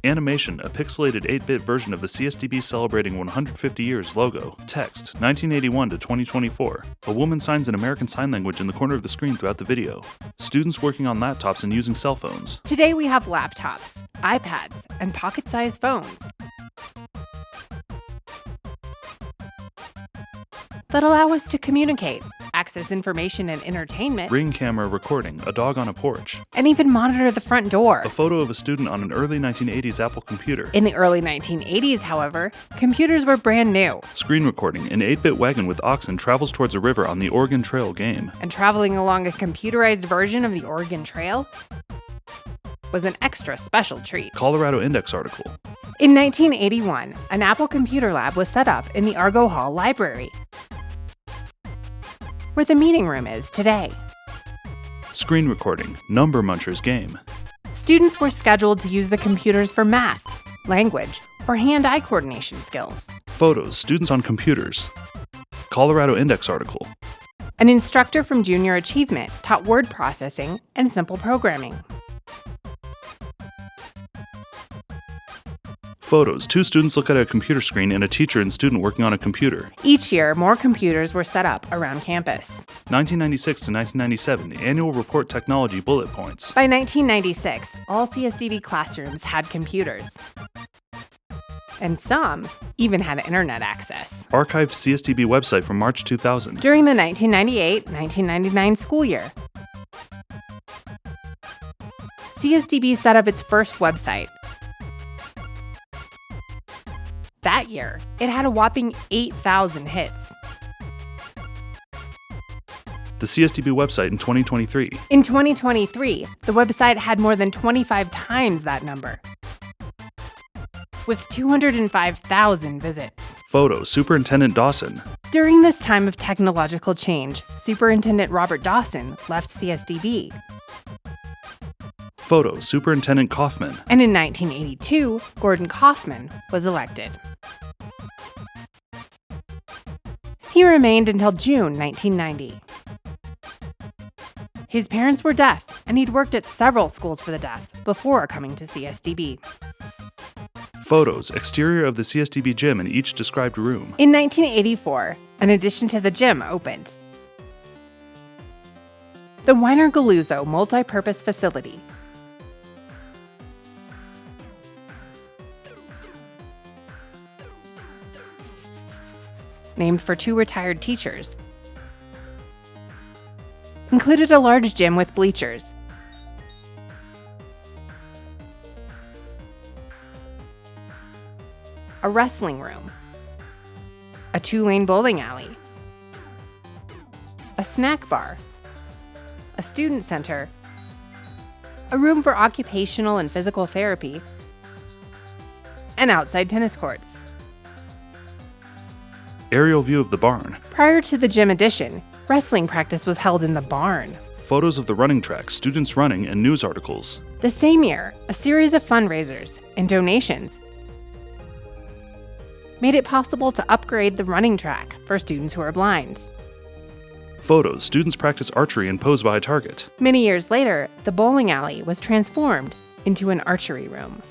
Animation, a pixelated 8-bit version of the CSDB celebrating 150 years logo. Text, 1981 to 2024. A woman signs in American Sign Language in the corner of the screen throughout the video. Students working on laptops and using cell phones. Today we have laptops, iPads, and pocket-sized phones that allow us to communicate, access information and entertainment, Ring camera recording, a dog on a porch. and even monitor the front door. A photo of a student on an early 1980s Apple computer. In the early 1980s, however, computers were brand new, Screen recording, an 8-bit wagon with oxen travels towards a river on the Oregon Trail game. and traveling along a computerized version of the Oregon Trail was an extra special treat. Colorado Index article. In 1981, an Apple computer lab was set up in the Argo Hall Library, where the meeting room is today. Screen recording, Number Munchers game. Students were scheduled to use the computers for math, language, or hand-eye coordination skills. Photos, students on computers. Colorado Index article. An instructor from Junior Achievement taught word processing and simple programming. Photos, 2 students look at a computer screen and a teacher and student working on a computer. Each year, more computers were set up around campus. 1996 to 1997, annual report technology bullet points. By 1996, all CSDB classrooms had computers, and some even had internet access. Archived CSDB website from March 2000. During the 1998-1999 school year, CSDB set up its first website. That year, it had a whopping 8,000 hits. The CSDB website in 2023. In 2023, the website had more than 25 times that number, with 205,000 visits. Photo, Superintendent Dawson. During this time of technological change, Superintendent Robert Dawson left CSDB. Photo, Superintendent Kaufman. And in 1982, Gordon Kaufman was elected. He remained until June 1990. His parents were deaf, and he'd worked at several schools for the deaf before coming to CSDB. Photos, exterior of the CSDB gym in each described room. In 1984, an addition to the gym opened. The Weiner Galuzzo Multi-Purpose Facility. Named for 2 retired teachers, included a large gym with bleachers, a wrestling room, a 2-lane bowling alley, a snack bar, a student center, a room for occupational and physical therapy, and outside tennis courts. Aerial view of the barn. Prior to the gym addition, wrestling practice was held in the barn. Photos of the running track, students running, and news articles. The same year, a series of fundraisers and donations made it possible to upgrade the running track for students who are blind. Photos, students practice archery and pose by a target. Many years later, the bowling alley was transformed into an archery room.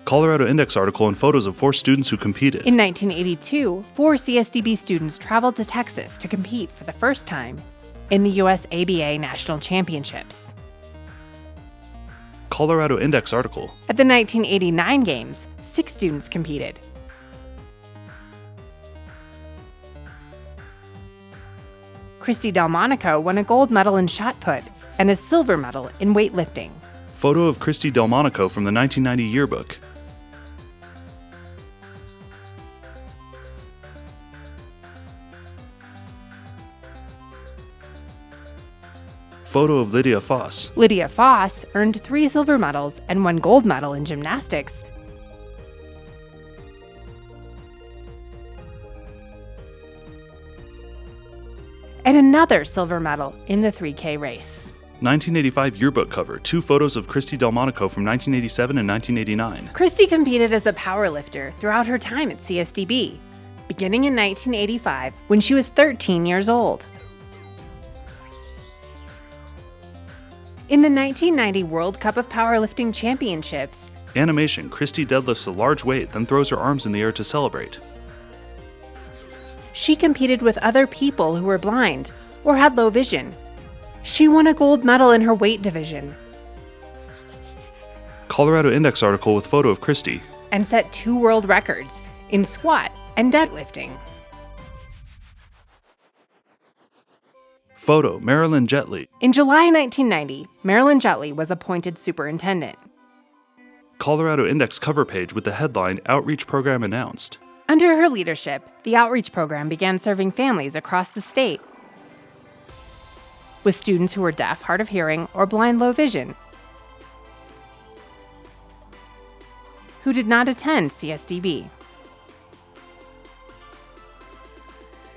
Colorado Index article and photos of 4 students who competed. In 1982, 4 CSDB students traveled to Texas to compete for the first time in the US ABA National Championships. Colorado Index article. At the 1989 Games, 6 students competed. Christy Delmonico won a gold medal in shot put and a silver medal in weightlifting. Photo of Christy Delmonico from the 1990 yearbook. Photo of Lydia Foss. Lydia Foss earned 3 silver medals and 1 gold medal in gymnastics. And another silver medal in the 3K race. 1985 yearbook cover, 2 photos of Christy Delmonico from 1987 and 1989. Christy competed as a powerlifter throughout her time at CSDB, beginning in 1985 when she was 13 years old. In the 1990 World Cup of Powerlifting Championships, Animation, Christy deadlifts a large weight, then throws her arms in the air to celebrate. She competed with other people who were blind or had low vision. She won a gold medal in her weight division. Colorado Index article with photo of Christy. And set 2 world records in squat and deadlifting. Photo, Marilyn Jetley. In July 1990, Marilyn Jetley was appointed superintendent. Colorado Index cover page with the headline, Outreach Program Announced. Under her leadership, the outreach program began serving families across the state with students who were deaf, hard of hearing, or blind low vision, who did not attend CSDB.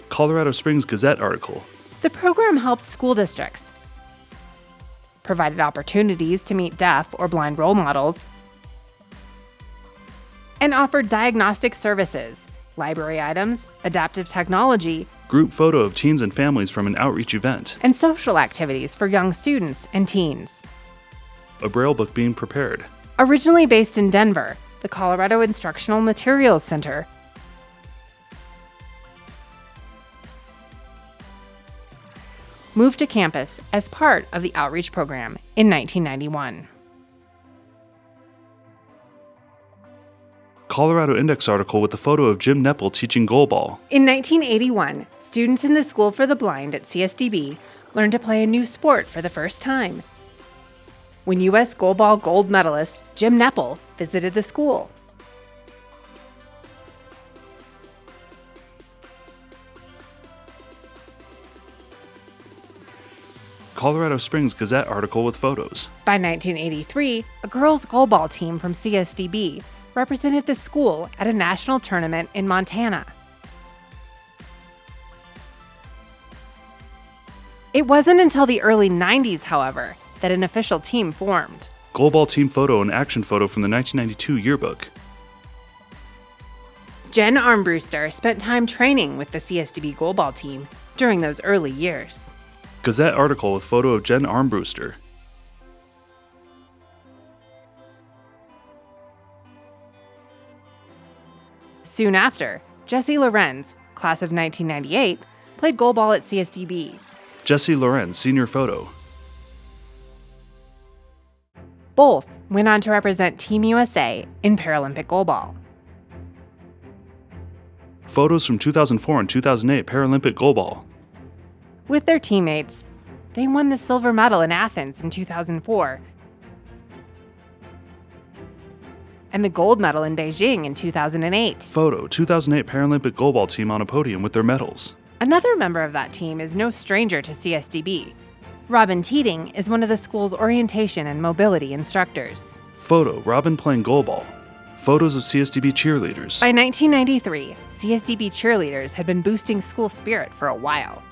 Colorado Springs Gazette article. The program helped school districts, provided opportunities to meet deaf or blind role models, and offered diagnostic services, library items, adaptive technology, Group photo of teens and families from an outreach event. and social activities for young students and teens. A Braille book being prepared. Originally based in Denver, the Colorado Instructional Materials Center moved to campus as part of the outreach program in 1991. Colorado Index article with the photo of Jim Nepple teaching Goalball. In 1981, students in the School for the Blind at CSDB learned to play a new sport for the first time when U.S. Goalball gold medalist Jim Nepple visited the school. Colorado Springs Gazette article with photos. By 1983, a girls' goalball team from CSDB represented the school at a national tournament in Montana. It wasn't until the early 90s, however, that an official team formed. Goalball team photo and action photo from the 1992 yearbook. Jen Armbruster spent time training with the CSDB goalball team during those early years. Gazette article with photo of Jen Armbruster. Soon after, Jessie Lorenz, class of 1998, played goalball at CSDB. Jessie Lorenz senior photo. Both went on to represent Team USA in Paralympic goalball. Photos from 2004 and 2008 Paralympic Goalball. With their teammates, they won the silver medal in Athens in 2004 and the gold medal in Beijing in 2008. Photo, 2008 Paralympic Goalball team on a podium with their medals. Another member of that team is no stranger to CSDB. Robin Teeting is one of the school's orientation and mobility instructors. Photo, Robin playing Goalball. Photos of CSDB cheerleaders. By 1993, CSDB cheerleaders had been boosting school spirit for a while.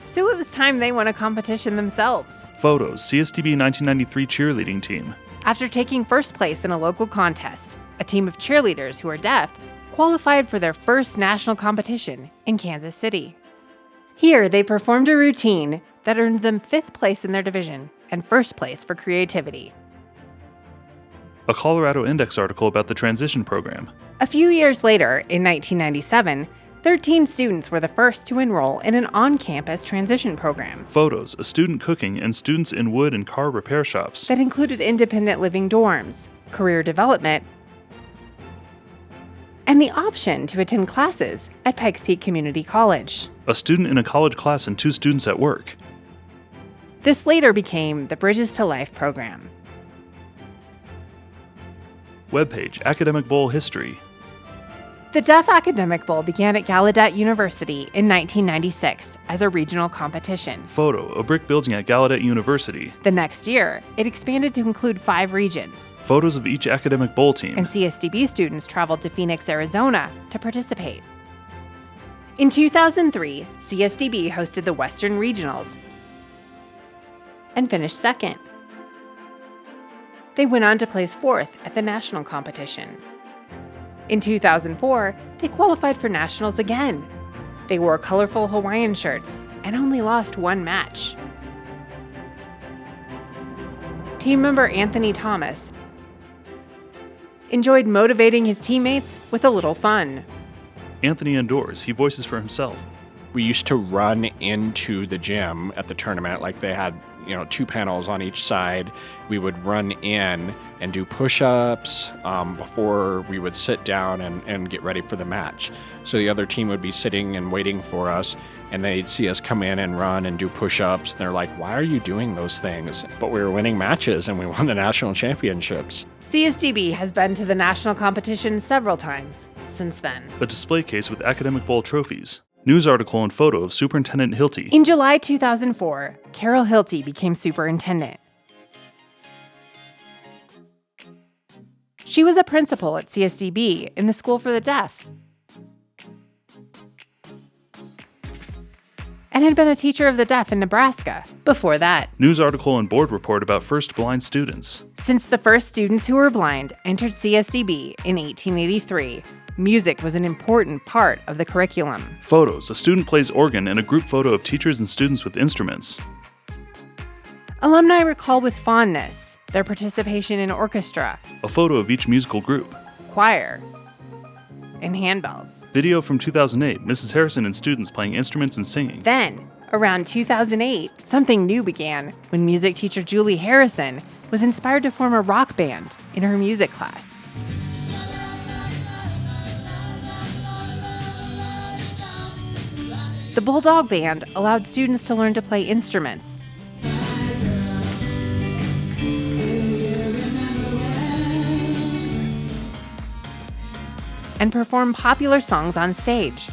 So it was time they won a competition themselves. Photos, CSDB 1993 cheerleading team. After taking first place in a local contest, a team of cheerleaders who are deaf qualified for their first national competition in Kansas City. Here, they performed a routine that earned them 5th place in their division and 1st place for creativity. A Colorado Index article about the transition program. A few years later, in 1997, 13 students were the first to enroll in an on-campus transition program Photos, a student cooking and students in wood and car repair shops. that included independent living dorms, career development, and the option to attend classes at Pikes Peak Community College. A student in a college class and 2 students at work. This later became the Bridges to Life program. Webpage, Academic Bowl history. The Deaf Academic Bowl began at Gallaudet University in 1996 as a regional competition. Photo, a brick building at Gallaudet University. The next year, it expanded to include 5 regions, Photos of each Academic Bowl team. and CSDB students traveled to Phoenix, Arizona to participate. In 2003, CSDB hosted the Western Regionals and finished 2nd. They went on to place 4th at the national competition. In 2004, they qualified for nationals again. They wore colorful Hawaiian shirts and only lost 1 match. team member Anthony Thomas enjoyed motivating his teammates with a little fun. Anthony endures. He voices for himself. We used to run into the gym at the tournament, like they had, 2 panels on each side. We would run in and do push-ups before we would sit down and get ready for the match. So the other team would be sitting and waiting for us, and they'd see us come in and run and do push-ups. And they're like, why are you doing those things? But we were winning matches and we won the national championships. CSDB has been to the national competition several times since then. A display case with academic bowl trophies. News article and photo of Superintendent Hilty. In July 2004, Carol Hilty became superintendent. She was a principal at CSDB in the School for the Deaf and had been a teacher of the deaf in Nebraska before that. News article and board report about first blind students. Since the first students who were blind entered CSDB in 1883, music was an important part of the curriculum. Photos. A student plays organ and a group photo of teachers and students with instruments. Alumni recall with fondness their participation in orchestra, A photo of each musical group. choir, and handbells. Video from 2008. Mrs. Harrison and students playing instruments and singing. Then, around 2008, something new began when music teacher Julie Harrison was inspired to form a rock band in her music class. The Bulldog Band allowed students to learn to play instruments and perform popular songs on stage,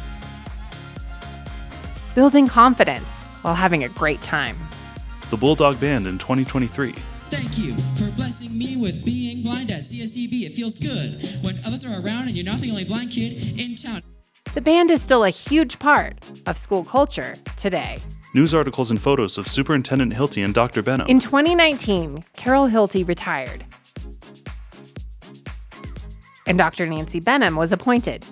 building confidence while having a great time. The Bulldog Band in 2023. Thank you for blessing me with being blind at CSDB. It feels good when others are around and you're not the only blind kid in town. The band is still a huge part of school culture today. News articles and photos of Superintendent Hilty and Dr. Benham. In 2019, Carol Hilty retired, and Dr. Nancy Benham was appointed.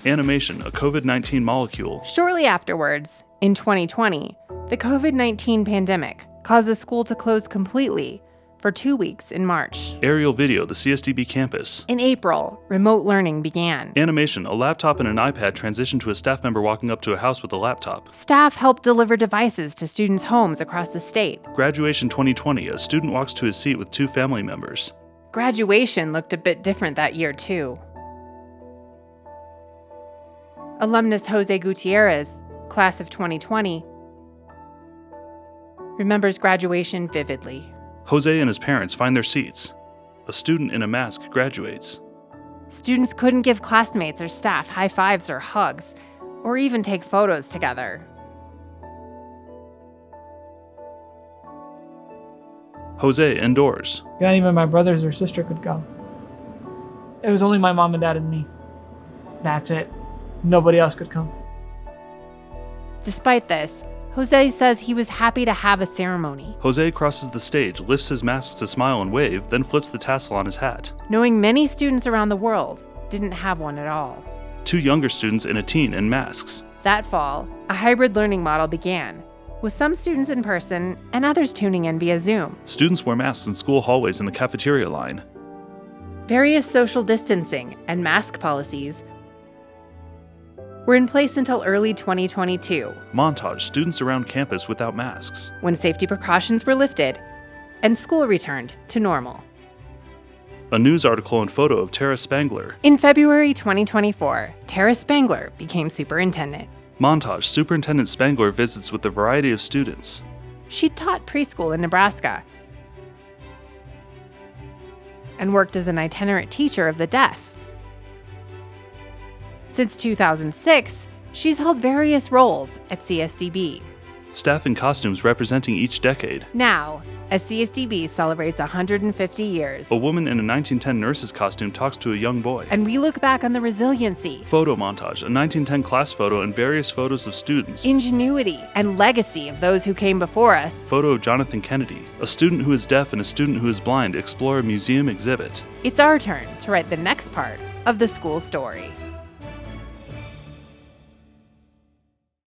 Animation, a COVID-19 molecule. Shortly afterwards, in 2020, the COVID-19 pandemic caused the school to close completely for 2 weeks in March. Aerial video, the CSDB campus. In April, remote learning began. Animation, a laptop and an iPad transitioned to a staff member walking up to a house with a laptop. Staff helped deliver devices to students' homes across the state. Graduation 2020, a student walks to his seat with 2 family members. Graduation looked a bit different that year, too. Alumnus Jose Gutierrez, class of 2020, remembers graduation vividly. Jose and his parents find their seats. A student in a mask graduates. Students couldn't give classmates or staff high fives or hugs, or even take photos together. Jose indoors. Not even my brothers or sister could go. It was only my mom and dad and me. That's it. Nobody else could come. Despite this, Jose says he was happy to have a ceremony. Jose crosses the stage, lifts his mask to smile and wave, then flips the tassel on his hat. Knowing many students around the world didn't have one at all. 2 younger students and a teen in masks. That fall, a hybrid learning model began, with some students in person and others tuning in via Zoom. Students wear masks in school hallways in the cafeteria line. Various social distancing and mask policies were in place until early 2022, Montage, students around campus without masks. when safety precautions were lifted and school returned to normal. A news article and photo of Tara Spangler. In February 2024, Tara Spangler became superintendent. Montage, Superintendent Spangler visits with a variety of students. She taught preschool in Nebraska and worked as an itinerant teacher of the deaf. Since 2006, she's held various roles at CSDB. Staff in costumes representing each decade. Now, as CSDB celebrates 150 years, A woman in a 1910 nurse's costume talks to a young boy. and we look back on the resiliency, Photo montage, a 1910 class photo and various photos of students. ingenuity, and legacy of those who came before us, Photo of Jonathan Kennedy. A student who is deaf and a student who is blind explore a museum exhibit. it's our turn to write the next part of the school story.